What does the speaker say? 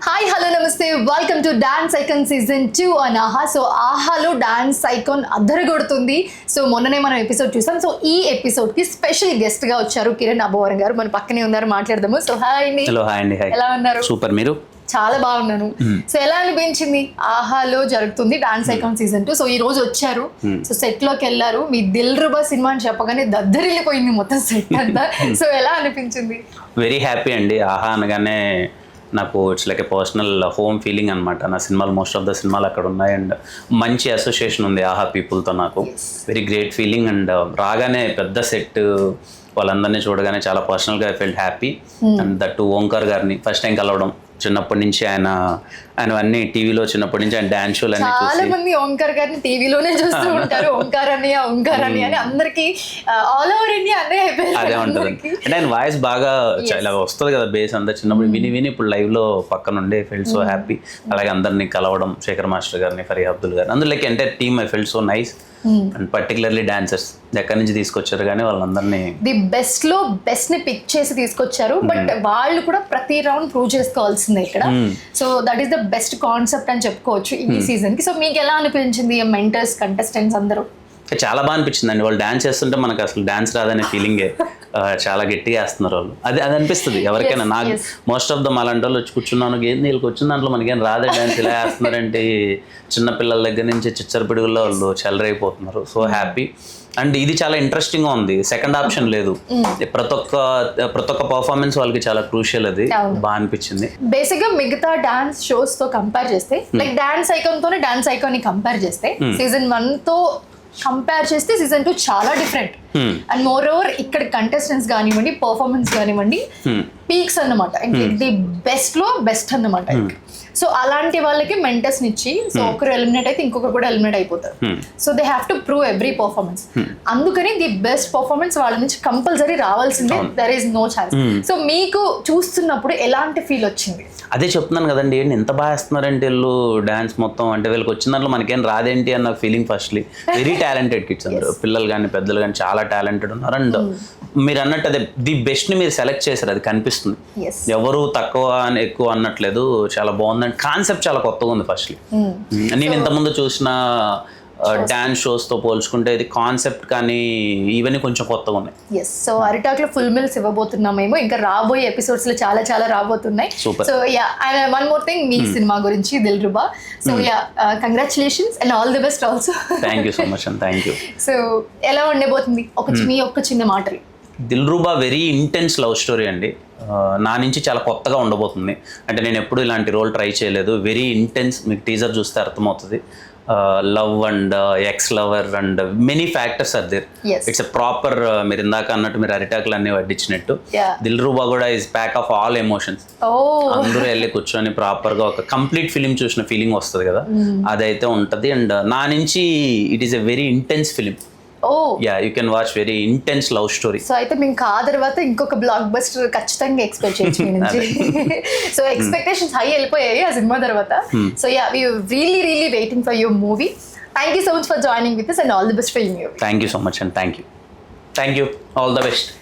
Hi hello నమస్తే welcome to dance icon season 2 on ఆహా. So ఆహాలో డాన్స్ ఐకాన్ అద్దరగొడుతుంది. సో మొన్ననే మనం ఎపిసోడ్ చూసాం. సో ఈ ఎపిసోడ్కి స్పెషల్ గెస్ట్గా వచ్చారు కిరణ్ అబ్బవరం గారు. మన పక్కనే ఉన్నారు, మాట్లాడదాము. సో హాయ్ అండి. హలో హాయ్ అండి. ఎలా ఉన్నారు? సూపర్. మీరు? చాలా బాగున్నాను. సో ఎలా అనిపించింది? ఆహాలో జరుగుతుంది డాన్స్ ఐకాన్ సీజన్ 2. సో ఈ రోజు వచ్చారు. సో సెట్ లోకి వెళ్ళారు. మీ దిల్ రుబా సినిమా అని చెప్పగానే దద్దరిల్లిపోయింది మొత్తం సెట్ అంతా. సో ఎలా అనిపించింది? వెరీ హ్యాపీ అండి. ఆహా అనగానే నాకు it's like A personal home feeling అనమాట. నా సినిమాలు మోస్ట్ ఆఫ్ ద సినిమాలు అక్కడ ఉన్నాయి అండ్ మంచి అసోసియేషన్ ఉంది ఆహా పీపుల్తో నాకు. వెరీ గ్రేట్ ఫీలింగ్ అండ్ రాగానే పెద్ద సెట్ వాళ్ళందరినీ చూడగానే చాలా పర్సనల్గా I felt happy. And that Omkar గారిని ఫస్ట్ టైం కలవడం. చిన్నప్పటి నుంచి ఆయన అన్ని టీవీలో చిన్నప్పటి నుంచి ఆయన డాన్స్ షోలు అన్ని చాలా మంది ఓంకార్ గారిని టీవీలోనే చూస్తూ ఉంటారు. ఓంకార్ అని అని అందరికి ఆల్ ఓవర్ ఇండియా అదే అదే ఉంటుంది. అంటే ఆయన వాయిస్ బాగా ఇలా వస్తుంది కదా, బేస్ అంతా చిన్నప్పుడు విని ఇప్పుడు లైవ్ లో పక్కన ఉండే ఫెల్ట్ సో హ్యాపీ. అలాగే అందరినీ కలవడం, శేఖర్ మాస్టర్ గారిని, ఫరీ అబ్దుల్ గారిని, అందులో like entire team I felt so nice. And particularly dancers ఎక్కడి నుంచి తీసుకొచ్చారు కానీ వాళ్ళందరినీ ది బెస్ట్ లో బెస్ట్ ని పిక్ చేసి తీసుకొచ్చారు. బట్ వాళ్ళు కూడా ప్రతి రౌండ్ ప్రూవ్ చేసుకోవాల్సిందే ఇక్కడ. So that is the best concept అని చెప్పుకోవచ్చు ఈ సీజన్ కి. సో మీకు ఎలా అనిపించింది మెంటర్స్, కంటెస్టెంట్స్ అందరూ? చాలా బాగా అనిపించింది అండి. వాళ్ళు డాన్స్ చేస్తుంటే మనకు అసలు డాన్స్ రాదనే ఫీలింగే. చాలా గట్టిగా వేస్తున్నారు వాళ్ళు. అది అనిపిస్తుంది ఎవరికైనా. నాకు మోస్ట్ ఆఫ్ ద అలాంటి వాళ్ళు వచ్చి కూర్చున్నాను, ఏంది వీళ్ళకి వచ్చిన దాంట్లో మనకేం రాదే డాన్స్, ఇలా వేస్తున్నారంటే చిన్నపిల్లల దగ్గర నుంచి చిచ్చర పిడుగుల్లో వాళ్ళు చెలరైపోతున్నారు. So happy. అండ్ ఇది చాలా ఇంట్రెస్టింగ్ గా ఉంది. సెకండ్ ఆప్షన్ లేదు. ప్రతి ఒక్క పర్ఫార్మెన్స్ వాళ్ళకి చాలా క్రూషియల్. అది బాగా అనిపించింది. బేసిక్ గా మిగతా డాన్స్ షోస్ తో కంపేర్ చేస్తే, లైక్ డాన్స్ ఐకాన్ తోనే డాన్స్ ఐకాన్ ని కంపేర్ చేస్తే, సీజన్ 1 తో కంపేర్ చేస్తే సీజన్ 2 చాలా డిఫరెంట్. అండ్ మోర్ ఓవర్ ఇక్కడ కంటెస్టెంట్స్ కానివ్వండి, పర్ఫార్మెన్స్ కానివ్వండి, పీక్స్ అన్నమాట. ది బెస్ట్ లో బెస్ట్ అన్నమాట. సో అలాంటి వాళ్ళకి మెంటర్స్ ఇచ్చి, సో ఒకరు ఎలిమినేట్ అయితే ఇంకొకరు కూడా ఎలిమినేట్ అయిపోతారు. So they have to prove every performance. అందుకని ది బెస్ట్ పర్ఫార్మెన్స్ వాళ్ళ నుంచి కంపల్సరీ రావాల్సిందే. There is no chance. So మీకు చూస్తున్నప్పుడు ఎలాంటి ఫీల్ వచ్చింది? అదే చెప్తున్నాను కదండి, ఏంటి ఎంత బాగా వేస్తున్నారంటే వీళ్ళు డాన్స్ మొత్తం. అంటే వీళ్ళకి వచ్చిన దాంట్లో మనకేం రాదేంటి అన్న feeling firstly. Very talented kids అందరు, పిల్లలు కానీ పెద్దలు కానీ చాలా టాలెంటెడ్ ఉన్నారు. అండ్ మీరు అన్నట్టు అదే ది బెస్ట్ ని మీరు సెలెక్ట్ చేశారు, అది కనిపిస్తుంది. ఎవరు తక్కువ ఎక్కువ అన్నట్లేదు. చాలా బాగుంది. కాన్సెప్ట్ చాలా కొత్తగా ఉంది ఫస్ట్లీ. నేను ఇంతకుముందు చూసిన డాన్స్ షోస్ తో పోల్చుకుంటే ఇది కాన్సెప్ట్ కానీ ఇవన్నీ కొంచెం కొత్తగా ఉన్నాయి. సో అరిటాక్ లో ఫుల్ మిల్స్ ఇవ్వబోతున్నామేమో. ఇంకా రాబోయే ఎపిసోడ్స్ లో చాలా చాలా రాబోతున్నాయి. So yeah, one more thing, మీ సినిమా గురించి Dil Ruba. So yeah, congratulations and all the best also. Thank you so much and thank you. So ఎలా ఉండబోతుంది మీ ఒక్క చిన్న మాటలు? Dil Ruba very intense love story అండి. నా నుంచి చాలా కొత్తగా ఉండబోతుంది. అంటే నేను ఎప్పుడు ఇలాంటి రోల్ ట్రై చేయలేదు. Very intense. మీకు టీజర్ చూస్తే అర్థమవుతుంది. Love and ex lover and many factors are there. It's a proper, మీరు ఇందాక అన్నట్టు మీరు అరిటాకులు అన్ని వడ్డించినట్టు, దిల్ రూబా కూడా is pack of all emotions. అందరూ వెళ్ళి కూర్చొని ప్రాపర్ గా ఒక కంప్లీట్ ఫిలిం చూసిన ఫీలింగ్ వస్తుంది కదా, అదైతే ఉంటది. అండ్ నా నుంచి it is a very intense film. Yeah, you can watch. Very intense love story. So అయితే మీకు ఆ తర్వాత ఇంకొక బ్లాక్ బస్టర్ ఖచ్చితంగా ఎక్స్పెక్ట్ చేయొచ్చు మీ నుంచి. సో ఎక్స్పెక్టేషన్స్ హై వెళ్ళిపోయాయి ఆ సినిమా తర్వాత. So yeah, we really waiting for your movie. Thank you so much for joining with us and all the best for your movie. Thank you so much and thank you. All the best.